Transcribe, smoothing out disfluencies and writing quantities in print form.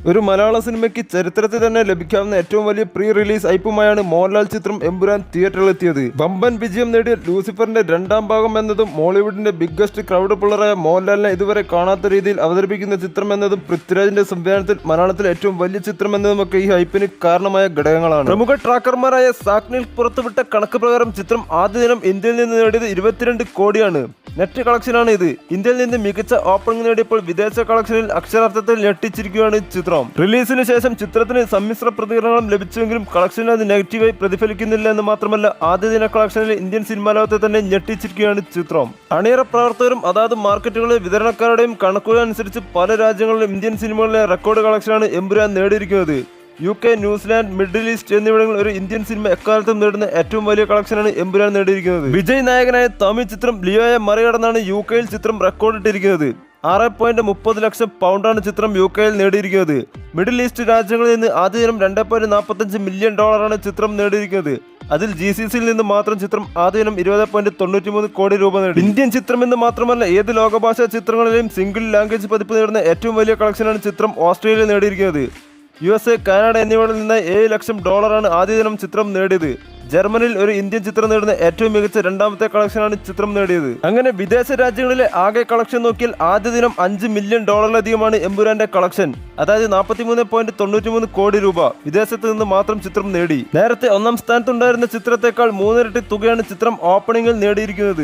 ഒരു മലയാള സിനിമയ്ക്ക് ചരിത്രത്തിൽ തന്നെ ലഭിക്കാവുന്ന ഏറ്റവും വലിയ പ്രീ റിലീസ് ഐപ്പുമായാണ് മോഹൻലാൽ ചിത്രം എമ്പുരാൻ തിയേറ്ററിലെത്തിയത്. വമ്പൻ വിജയം നേടിയ ലൂസിഫറിന്റെ രണ്ടാം ഭാഗം എന്നതും മോളിവുഡിന്റെ ബിഗ്ഗസ്റ്റ് ക്രൗഡ് പുള്ളറായ മോഹൻലാലിനെ ഇതുവരെ കാണാത്ത രീതിയിൽ അവതരിപ്പിക്കുന്ന ചിത്രം എന്നതും പൃഥ്വിരാജിന്റെ സംവിധാനത്തിൽ മലയാളത്തിലെ ഏറ്റവും വലിയ ചിത്രം എന്നതുമൊക്കെ ഈ ഹൈപ്പിന് കാരണമായ ഘടകങ്ങളാണ്. പ്രമുഖ ട്രാക്കർമാരായ സാക്നിൽ പുറത്തുവിട്ട കണക്ക് പ്രകാരം ചിത്രം ആദ്യ ദിനം ഇന്ത്യയിൽ നിന്ന് നേടിയത് 22 കോടിയാണ്. നെറ്റ് കളക്ഷനാണ് ഇത്. ഇന്ത്യയിൽ നിന്ന് മികച്ച ഓപ്പണിംഗ് നേടിയപ്പോൾ വിദേശ കളക്ഷനിൽ അക്ഷരാർത്ഥത്തിൽ ഞെട്ടിച്ചിരിക്കുകയാണ് ചിത്രം. റിലീസിന് ശേഷം ചിത്രത്തിന് സമ്മിശ്ര പ്രതികരണങ്ങളും ലഭിച്ചെങ്കിലും കളക്ഷനിൽ അത് നെഗറ്റീവായി പ്രതിഫലിക്കുന്നില്ല എന്ന് മാത്രമല്ല ആദ്യ ദിന കളക്ഷനിൽ ഇന്ത്യൻ സിനിമാ ലോകത്തെ തന്നെ ഞെട്ടിച്ചിരിക്കുകയാണ് ചിത്രം. അണിയറ പ്രവർത്തകരും അതാത് മാർക്കറ്റുകളിലെ വിതരണക്കാരുടെയും കണക്കുകൾ അനുസരിച്ച് പല രാജ്യങ്ങളിലും ഇന്ത്യൻ സിനിമകളിലെ റെക്കോർഡ് കളക്ഷനാണ് എമ്പുരാൻ നേടിയിരിക്കുന്നത്. UK, ന്യൂസിലാൻഡ്, മിഡിൽ ഈസ്റ്റ് എന്നിവിടങ്ങളിൽ ഒരു ഇന്ത്യൻ സിനിമ എക്കാലത്തും നേടുന്ന ഏറ്റവും വലിയ കളക്ഷനാണ് എമ്പുരാൻ നേടിയിരിക്കുന്നത്. വിജയ് നായകനായ തമിഴ് ചിത്രം ലിയോയെ മറികടന്നാണ് UK-യിൽ ചിത്രം റെക്കോർഡിട്ടിരിക്കുന്നത്. 6.30 ലക്ഷം പൗണ്ടാണ് ചിത്രം UK-യിൽ നേടിയിരിക്കുന്നത്. മിഡിൽ ഈസ്റ്റ് രാജ്യങ്ങളിൽ നിന്ന് ആദ്യ ദിനം $2.45 മില്യൺ ചിത്രം നേടിയിരിക്കുന്നത്. അതിൽ GCCയിൽ നിന്ന് മാത്രം ചിത്രം ആദ്യ ദിനം 20.93 കോടി രൂപ നേടി. ഇന്ത്യൻ ചിത്രം എന്ന് മാത്രമല്ല ഏത് ലോകഭാഷാ ചിത്രങ്ങളിലെയും സിംഗിൾ ലാംഗ്വേജ് പതിപ്പ് നേടുന്ന ഏറ്റവും വലിയ കളക്ഷനാണ് ചിത്രം ഓസ്ട്രേലിയയിൽ നേടിയിരിക്കുന്നത്. USA, കാനഡ എന്നിവിടങ്ങളിൽ നിന്ന് $7 ലക്ഷം ആദ്യ ദിനം ചിത്രം നേടിയത്. ജർമ്മനിയിൽ ഒരു ഇന്ത്യൻ ചിത്രം നേടുന്ന ഏറ്റവും മികച്ച രണ്ടാമത്തെ കളക്ഷനാണ് ചിത്രം നേടിയത്. അങ്ങനെ വിദേശ രാജ്യങ്ങളിലെ ആകെ കളക്ഷൻ നോക്കിയാൽ ആദ്യ ദിനം $5 മില്യൺ എമ്പുരാന്റെ കളക്ഷൻ. അതായത് 43.93 കോടി രൂപ വിദേശത്ത് നിന്ന് മാത്രം ചിത്രം നേടി. നേരത്തെ ഒന്നാം സ്ഥാനത്തുണ്ടായിരുന്ന ചിത്രത്തെക്കാൾ 3 ഇരട്ടി തുകയാണ് ചിത്രം ഓപ്പണിംഗിൽ നേടിയിരിക്കുന്നത്.